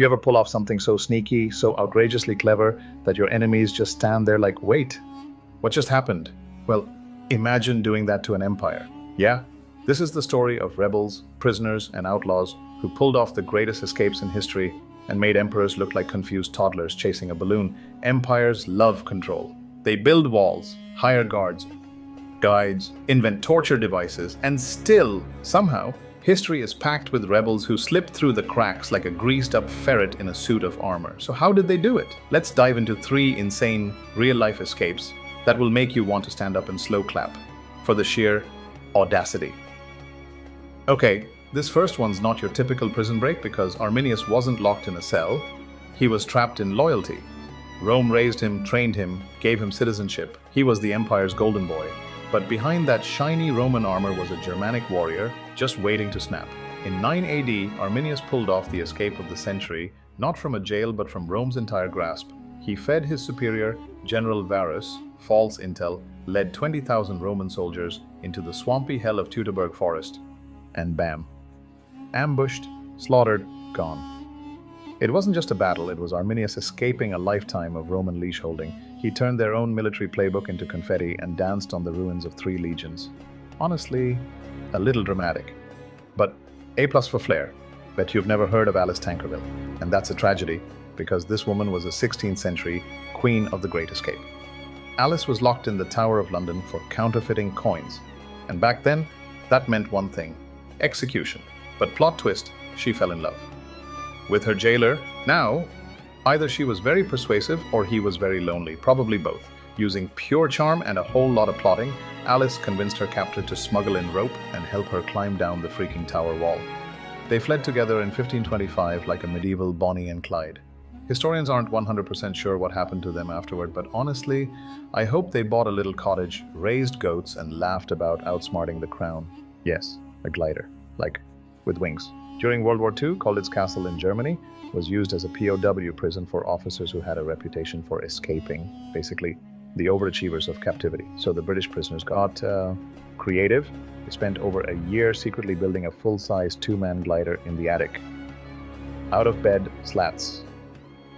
You ever pull off something so sneaky, so outrageously clever that your enemies just stand there like, wait, what just happened? Well, imagine doing that to an empire. Yeah, this is the story of rebels, prisoners, and outlaws who pulled off the greatest escapes in history and made emperors look like confused toddlers chasing a balloon. Empires love control. They build walls, hire guards, guides, invent torture devices, and still, somehow, history is packed with rebels who slip through the cracks like a greased-up ferret in a suit of armor. So how did they do it? Let's dive into 3 insane, real-life escapes that will make you want to stand up and slow clap for the sheer audacity. Okay, this first one's not your typical prison break because Arminius wasn't locked in a cell. He was trapped in loyalty. Rome raised him, trained him, gave him citizenship. He was the empire's golden boy. But behind that shiny Roman armor was a Germanic warrior just waiting to snap. In 9 AD, Arminius pulled off the escape of the century, not from a jail but from Rome's entire grasp. He fed his superior, General Varus, false intel, led 20,000 Roman soldiers into the swampy hell of Teutoburg Forest, and bam. Ambushed, slaughtered, gone. It wasn't just a battle, it was Arminius escaping a lifetime of Roman leash-holding. He turned their own military playbook into confetti and danced on the ruins of 3 legions. Honestly, a little dramatic. But A+ for flair. Bet you've never heard of Alice Tankerville. And that's a tragedy, because this woman was a 16th century queen of the Great Escape. Alice was locked in the Tower of London for counterfeiting coins. And back then, that meant one thing: execution. But plot twist, she fell in love with her jailer. Now, either she was very persuasive or he was very lonely, probably both. Using pure charm and a whole lot of plotting, Alice convinced her captor to smuggle in rope and help her climb down the freaking tower wall. They fled together in 1525 like a medieval Bonnie and Clyde. Historians aren't 100% sure what happened to them afterward, but honestly, I hope they bought a little cottage, raised goats, and laughed about outsmarting the crown. Yes, a glider, like with wings. During World War II, Kolditz Castle in Germany was used as a POW prison for officers who had a reputation for escaping, basically the overachievers of captivity. So the British prisoners got creative. They spent over a year secretly building a full-size 2-man glider in the attic. Out-of-bed slats,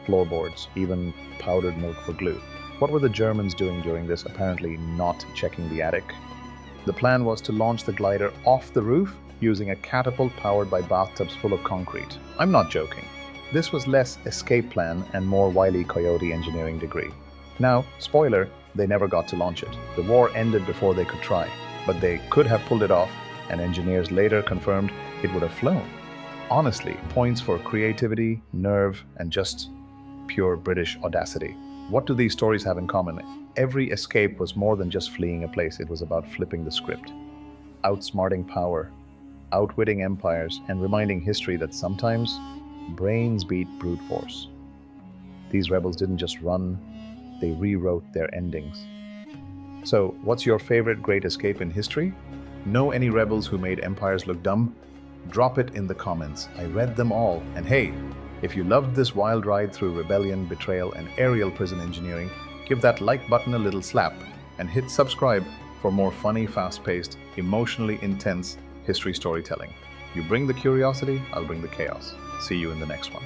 floorboards, even powdered milk for glue. What were the Germans doing during this? Apparently not checking the attic. The plan was to launch the glider off the roof using a catapult powered by bathtubs full of concrete. I'm not joking. This was less escape plan and more Wile E. Coyote engineering degree. Now, spoiler, they never got to launch it. The war ended before they could try, but they could have pulled it off, and engineers later confirmed it would have flown. Honestly, points for creativity, nerve, and just pure British audacity. What do these stories have in common? Every escape was more than just fleeing a place, it was about flipping the script. Outsmarting power, outwitting empires, and reminding history that sometimes brains beat brute force. These rebels didn't just run, they rewrote their endings. So, what's your favorite great escape in history? Know any rebels who made empires look dumb? Drop it in the comments. I read them all. And hey, if you loved this wild ride through rebellion, betrayal, and aerial prison engineering, give that like button a little slap and hit subscribe for more funny, fast-paced, emotionally intense history storytelling. You bring the curiosity, I'll bring the chaos. See you in the next one.